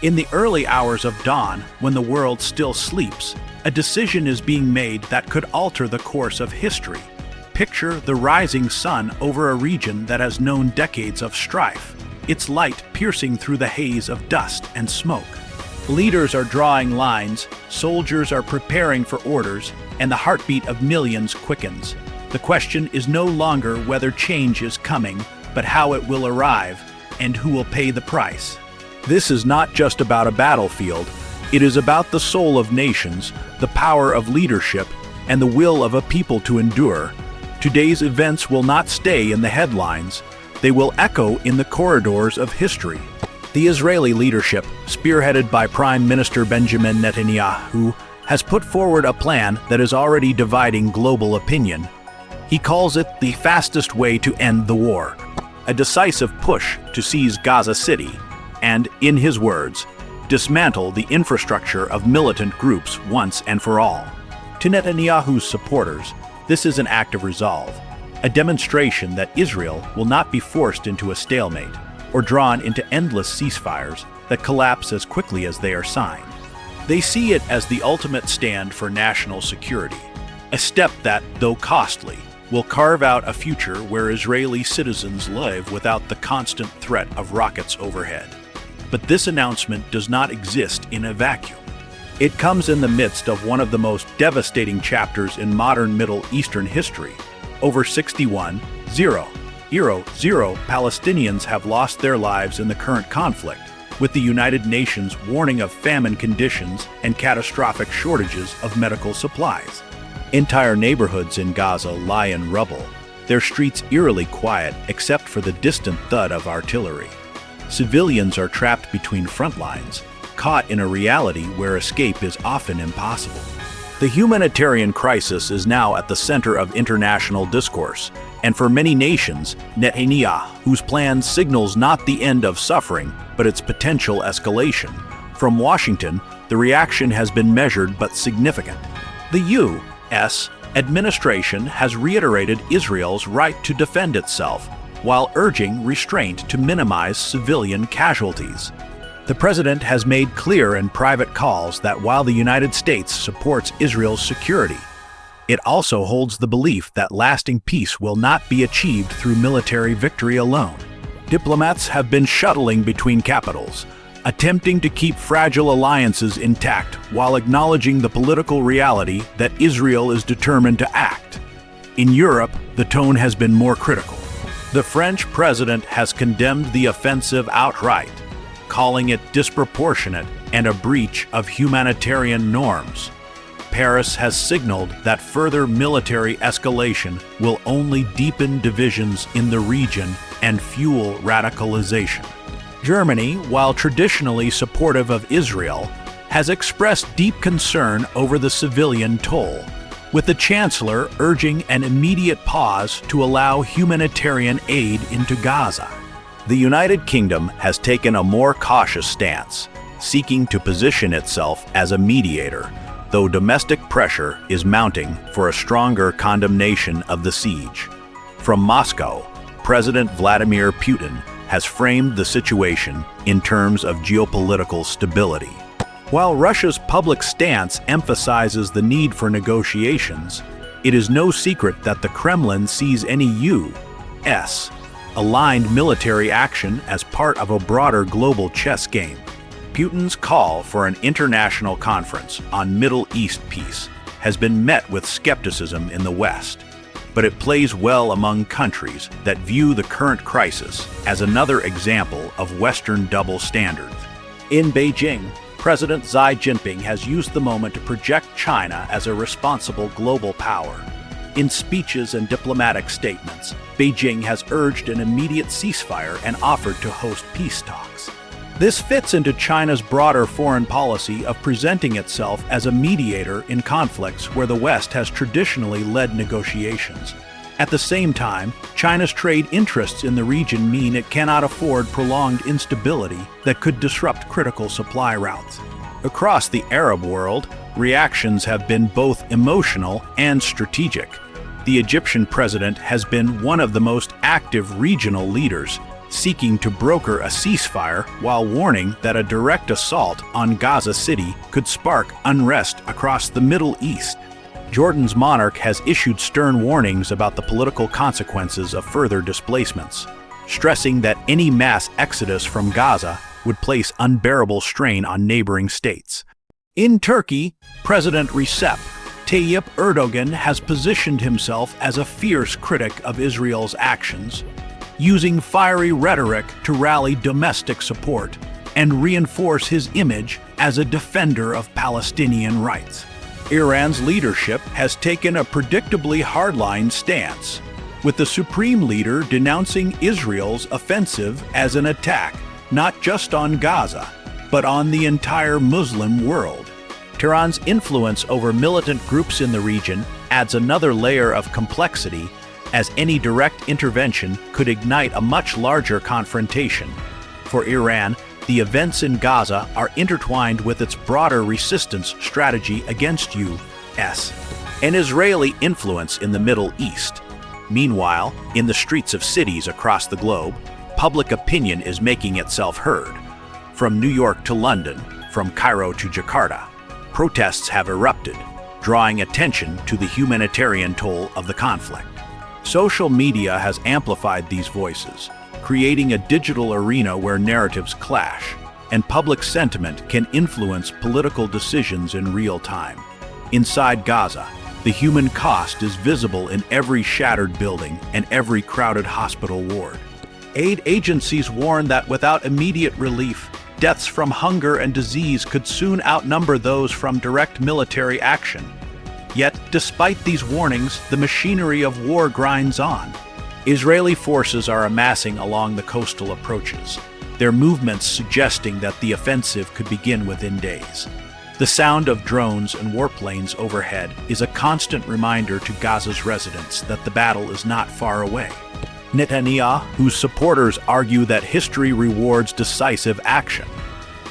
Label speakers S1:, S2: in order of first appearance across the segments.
S1: In the early hours of dawn, when the world still sleeps, a decision is being made that could alter the course of history. Picture the rising sun over a region that has known decades of strife, its light piercing through the haze of dust and smoke. Leaders are drawing lines, soldiers are preparing for orders, and the heartbeat of millions quickens. The question is no longer whether change is coming, but how it will arrive, and who will pay the price. This is not just about a battlefield, it is about the soul of nations, the power of leadership, and the will of a people to endure. Today's events will not stay in the headlines, they will echo in the corridors of history. The Israeli leadership, spearheaded by Prime Minister Benjamin Netanyahu, has put forward a plan that is already dividing global opinion. He calls it the fastest way to end the war, a decisive push to seize Gaza City, and, in his words, dismantle the infrastructure of militant groups once and for all. To Netanyahu's supporters, this is an act of resolve, a demonstration that Israel will not be forced into a stalemate or drawn into endless ceasefires that collapse as quickly as they are signed. They see it as the ultimate stand for national security, a step that, though costly, will carve out a future where Israeli citizens live without the constant threat of rockets overhead. But this announcement does not exist in a vacuum. It comes in the midst of one of the most devastating chapters in modern Middle Eastern history. Over 61,000 Palestinians have lost their lives in the current conflict, with the United Nations warning of famine conditions and catastrophic shortages of medical supplies. Entire neighborhoods in Gaza lie in rubble, their streets eerily quiet except for the distant thud of artillery. Civilians are trapped between front lines, caught in a reality where escape is often impossible. The humanitarian crisis is now at the center of international discourse, and for many nations, Netanyahu's plan signals not the end of suffering, but its potential escalation. From Washington, the reaction has been measured but significant. The U.S. administration has reiterated Israel's right to defend itself, while urging restraint to minimize civilian casualties. The president has made clear in private calls that while the United States supports Israel's security, it also holds the belief that lasting peace will not be achieved through military victory alone. Diplomats have been shuttling between capitals, attempting to keep fragile alliances intact while acknowledging the political reality that Israel is determined to act. In Europe, the tone has been more critical. The French president has condemned the offensive outright, calling it disproportionate and a breach of humanitarian norms. Paris has signaled that further military escalation will only deepen divisions in the region and fuel radicalization. Germany, while traditionally supportive of Israel, has expressed deep concern over the civilian toll, with the Chancellor urging an immediate pause to allow humanitarian aid into Gaza. The United Kingdom has taken a more cautious stance, seeking to position itself as a mediator, though domestic pressure is mounting for a stronger condemnation of the siege. From Moscow, President Vladimir Putin has framed the situation in terms of geopolitical stability. While Russia's public stance emphasizes the need for negotiations, it is no secret that the Kremlin sees any U.S. aligned military action as part of a broader global chess game. Putin's call for an international conference on Middle East peace has been met with skepticism in the West, but it plays well among countries that view the current crisis as another example of Western double standards. In Beijing, President Xi Jinping has used the moment to project China as a responsible global power. In speeches and diplomatic statements, Beijing has urged an immediate ceasefire and offered to host peace talks. This fits into China's broader foreign policy of presenting itself as a mediator in conflicts where the West has traditionally led negotiations. At the same time, China's trade interests in the region mean it cannot afford prolonged instability that could disrupt critical supply routes. Across the Arab world, reactions have been both emotional and strategic. The Egyptian president has been one of the most active regional leaders, seeking to broker a ceasefire while warning that a direct assault on Gaza City could spark unrest across the Middle East. Jordan's monarch has issued stern warnings about the political consequences of further displacements, stressing that any mass exodus from Gaza would place unbearable strain on neighboring states. In Turkey, President Recep Tayyip Erdogan has positioned himself as a fierce critic of Israel's actions, using fiery rhetoric to rally domestic support and reinforce his image as a defender of Palestinian rights. Iran's leadership has taken a predictably hardline stance, with the supreme leader denouncing Israel's offensive as an attack not just on Gaza, but on the entire Muslim world. Tehran's influence over militant groups in the region adds another layer of complexity, as any direct intervention could ignite a much larger confrontation. For Iran, the events in Gaza are intertwined with its broader resistance strategy against U.S. and Israeli influence in the Middle East. Meanwhile, in the streets of cities across the globe, public opinion is making itself heard. From New York to London, from Cairo to Jakarta, protests have erupted, drawing attention to the humanitarian toll of the conflict. Social media has amplified these voices, creating a digital arena where narratives clash, and public sentiment can influence political decisions in real time. Inside Gaza, the human cost is visible in every shattered building and every crowded hospital ward. Aid agencies warn that without immediate relief, deaths from hunger and disease could soon outnumber those from direct military action. Yet, despite these warnings, the machinery of war grinds on. Israeli forces are amassing along the coastal approaches, their movements suggesting that the offensive could begin within days. The sound of drones and warplanes overhead is a constant reminder to Gaza's residents that the battle is not far away. Netanyahu's supporters argue that history rewards decisive action.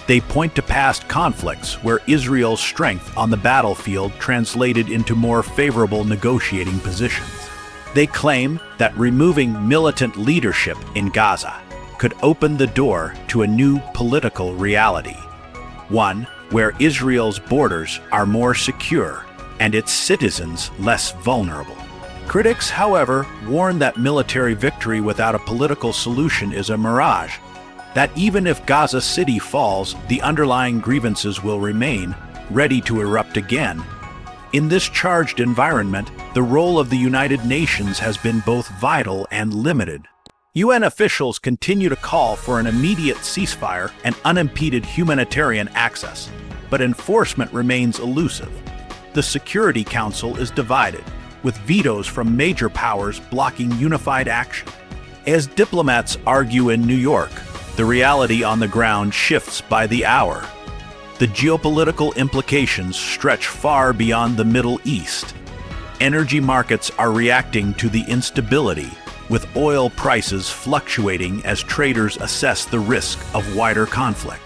S1: They point to past conflicts where Israel's strength on the battlefield translated into more favorable negotiating positions. They claim that removing militant leadership in Gaza could open the door to a new political reality, one where Israel's borders are more secure and its citizens less vulnerable. Critics, however, warn that military victory without a political solution is a mirage, that even if Gaza City falls, the underlying grievances will remain, ready to erupt again. In this charged environment, the role of the United Nations has been both vital and limited. UN officials continue to call for an immediate ceasefire and unimpeded humanitarian access, but enforcement remains elusive. The Security Council is divided, with vetoes from major powers blocking unified action. As diplomats argue in New York, the reality on the ground shifts by the hour. The geopolitical implications stretch far beyond the Middle East. Energy markets are reacting to the instability, with oil prices fluctuating as traders assess the risk of wider conflict.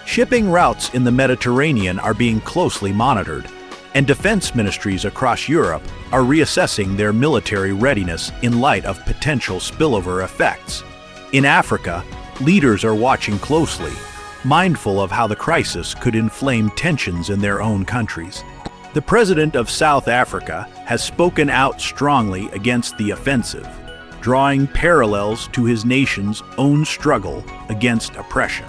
S1: Shipping routes in the Mediterranean are being closely monitored, and defense ministries across Europe are reassessing their military readiness in light of potential spillover effects. In Africa, leaders are watching closely, mindful of how the crisis could inflame tensions in their own countries. The president of South Africa has spoken out strongly against the offensive, drawing parallels to his nation's own struggle against oppression.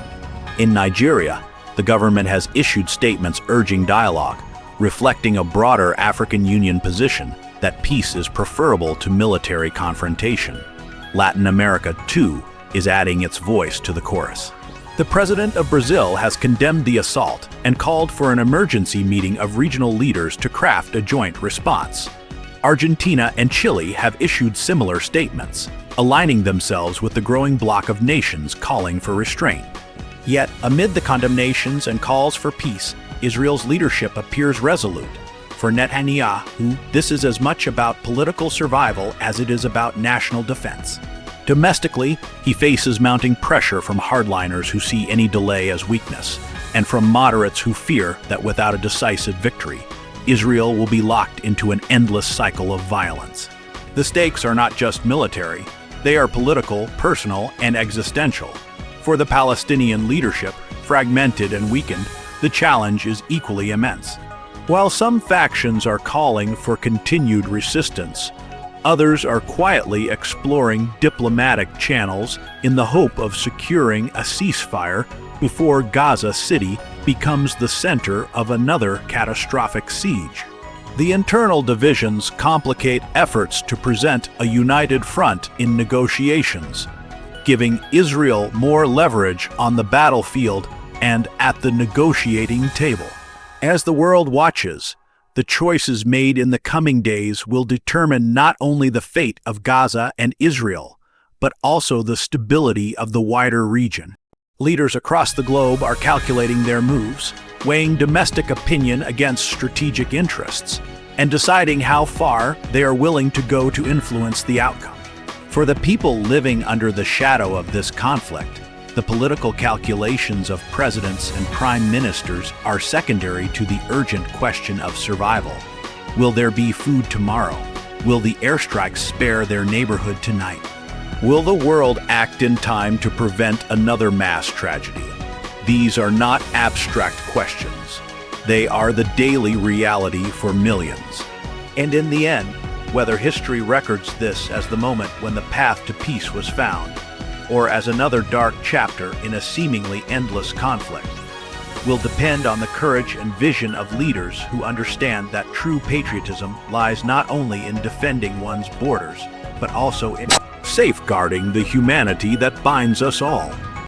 S1: In Nigeria, the government has issued statements urging dialogue, reflecting a broader African Union position that peace is preferable to military confrontation. Latin America, too, is adding its voice to the chorus. The president of Brazil has condemned the assault and called for an emergency meeting of regional leaders to craft a joint response. Argentina and Chile have issued similar statements, aligning themselves with the growing bloc of nations calling for restraint. Yet, amid the condemnations and calls for peace, Israel's leadership appears resolute. For Netanyahu, this is as much about political survival as it is about national defense. Domestically, he faces mounting pressure from hardliners who see any delay as weakness, and from moderates who fear that without a decisive victory, Israel will be locked into an endless cycle of violence. The stakes are not just military, They are political, personal, and existential. For the Palestinian leadership, fragmented and weakened, the challenge is equally immense. While some factions are calling for continued resistance, others are quietly exploring diplomatic channels in the hope of securing a ceasefire before Gaza City becomes the center of another catastrophic siege. The internal divisions complicate efforts to present a united front in negotiations, giving Israel more leverage on the battlefield and at the negotiating table. As the world watches, the choices made in the coming days will determine not only the fate of Gaza and Israel, but also the stability of the wider region. Leaders across the globe are calculating their moves, weighing domestic opinion against strategic interests, and deciding how far they are willing to go to influence the outcome. For the people living under the shadow of this conflict, the political calculations of presidents and prime ministers are secondary to the urgent question of survival. Will there be food tomorrow? Will the airstrikes spare their neighborhood tonight? Will the world act in time to prevent another mass tragedy? These are not abstract questions. They are the daily reality for millions. And in the end, whether history records this as the moment when the path to peace was found, or as another dark chapter in a seemingly endless conflict, will depend on the courage and vision of leaders who understand that true patriotism lies not only in defending one's borders, but also in safeguarding the humanity that binds us all.